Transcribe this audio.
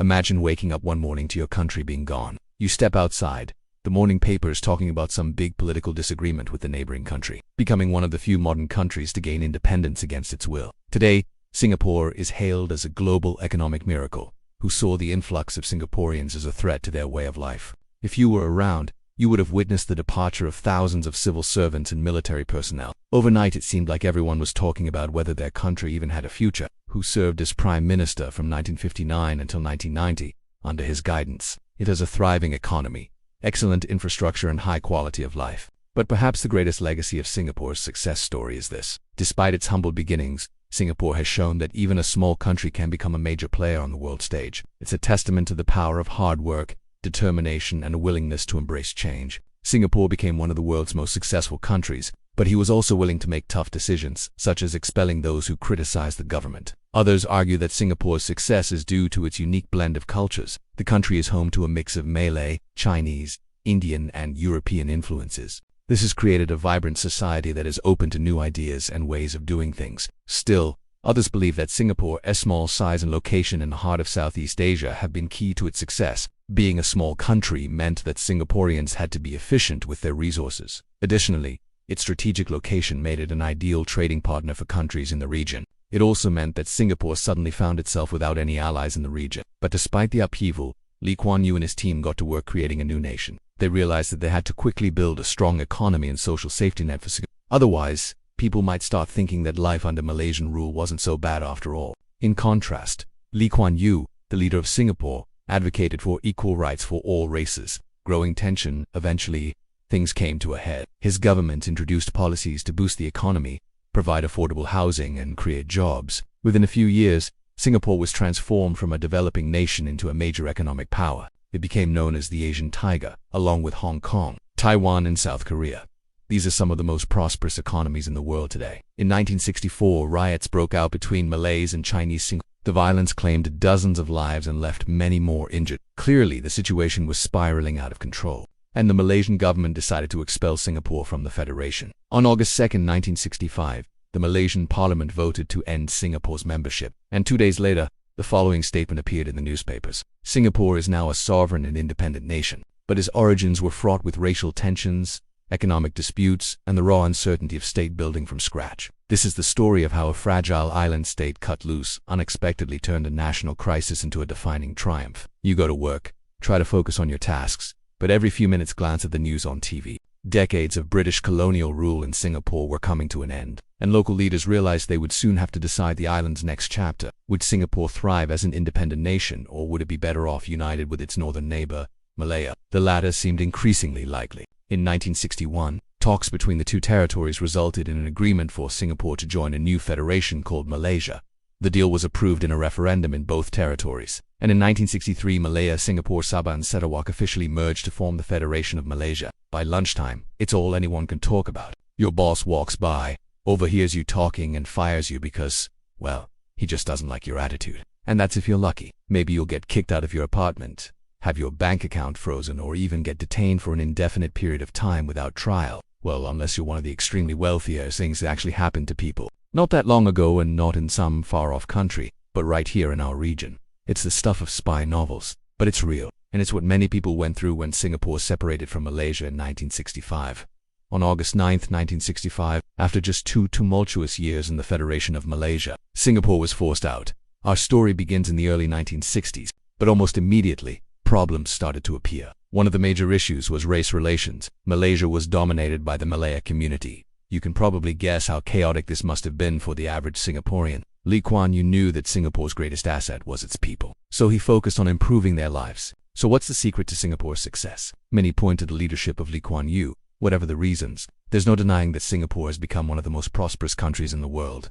Imagine waking up one morning to your country being gone. You step outside, the morning paper is talking about some big political disagreement with the neighboring country, becoming one of the few modern countries to gain independence against its will. Today, Singapore is hailed as a global economic miracle, who saw the influx of Singaporeans as a threat to their way of life. If you were around, you would have witnessed the departure of thousands of civil servants and military personnel. Overnight, it seemed like everyone was talking about whether their country even had a future. Who served as Prime Minister from 1959 until 1990. Under his guidance, it has a thriving economy, excellent infrastructure and high quality of life. But perhaps the greatest legacy of Singapore's success story is this. Despite its humble beginnings, Singapore has shown that even a small country can become a major player on the world stage. It's a testament to the power of hard work, determination, and a willingness to embrace change. Singapore became one of the world's most successful countries, but he was also willing to make tough decisions, such as expelling those who criticized the government. Others argue that Singapore's success is due to its unique blend of cultures. The country is home to a mix of Malay, Chinese, Indian, and European influences. This has created a vibrant society that is open to new ideas and ways of doing things. Still, others believe that Singapore's small size and location in the heart of Southeast Asia have been key to its success. Being a small country meant that Singaporeans had to be efficient with their resources. Additionally, its strategic location made it an ideal trading partner for countries in the region. It also meant that Singapore suddenly found itself without any allies in the region. But despite the upheaval, Lee Kuan Yew and his team got to work creating a new nation. They realized that they had to quickly build a strong economy and social safety net for Singapore. Otherwise, people might start thinking that life under Malaysian rule wasn't so bad after all. In contrast, Lee Kuan Yew, the leader of Singapore, advocated for equal rights for all races. Growing tension, eventually, things came to a head. His government introduced policies to boost the economy, provide affordable housing, and create jobs. Within a few years, Singapore was transformed from a developing nation into a major economic power. It became known as the Asian Tiger, along with Hong Kong, Taiwan, and South Korea. These are some of the most prosperous economies in the world today. In 1964, riots broke out between Malays and Chinese. The violence claimed dozens of lives and left many more injured. Clearly, the situation was spiraling out of control, and the Malaysian government decided to expel Singapore from the Federation. On August 2, 1965, the Malaysian parliament voted to end Singapore's membership, and 2 days later, the following statement appeared in the newspapers. Singapore is now a sovereign and independent nation, but its origins were fraught with racial tensions, economic disputes, and the raw uncertainty of state building from scratch. This is the story of how a fragile island state cut loose unexpectedly turned a national crisis into a defining triumph. You go to work, try to focus on your tasks, but every few minutes glance at the news on TV. Decades of British colonial rule in Singapore were coming to an end, and local leaders realized they would soon have to decide the island's next chapter. Would Singapore thrive as an independent nation, or would it be better off united with its northern neighbor, Malaya? The latter seemed increasingly likely. In 1961, talks between the two territories resulted in an agreement for Singapore to join a new federation called Malaysia. The deal was approved in a referendum in both territories, and in 1963 Malaya, Singapore, Sabah and Sarawak officially merged to form the Federation of Malaysia. By lunchtime, it's all anyone can talk about. Your boss walks by, overhears you talking and fires you because, well, he just doesn't like your attitude. And that's if you're lucky. Maybe you'll get kicked out of your apartment, have your bank account frozen, or even get detained for an indefinite period of time without trial. Well, unless you're one of the extremely wealthier things that actually happen to people. Not that long ago and not in some far-off country, but right here in our region. It's the stuff of spy novels, but it's real, and it's what many people went through when Singapore separated from Malaysia in 1965. On August 9, 1965, after just 2 tumultuous years in the Federation of Malaysia, Singapore was forced out. Our story begins in the early 1960s, but almost immediately, problems started to appear. One of the major issues was race relations. Malaysia was dominated by the Malaya community. You can probably guess how chaotic this must have been for the average Singaporean. Lee Kuan Yew knew that Singapore's greatest asset was its people, so he focused on improving their lives. So what's the secret to Singapore's success? Many point to the leadership of Lee Kuan Yew. Whatever the reasons, there's no denying that Singapore has become one of the most prosperous countries in the world.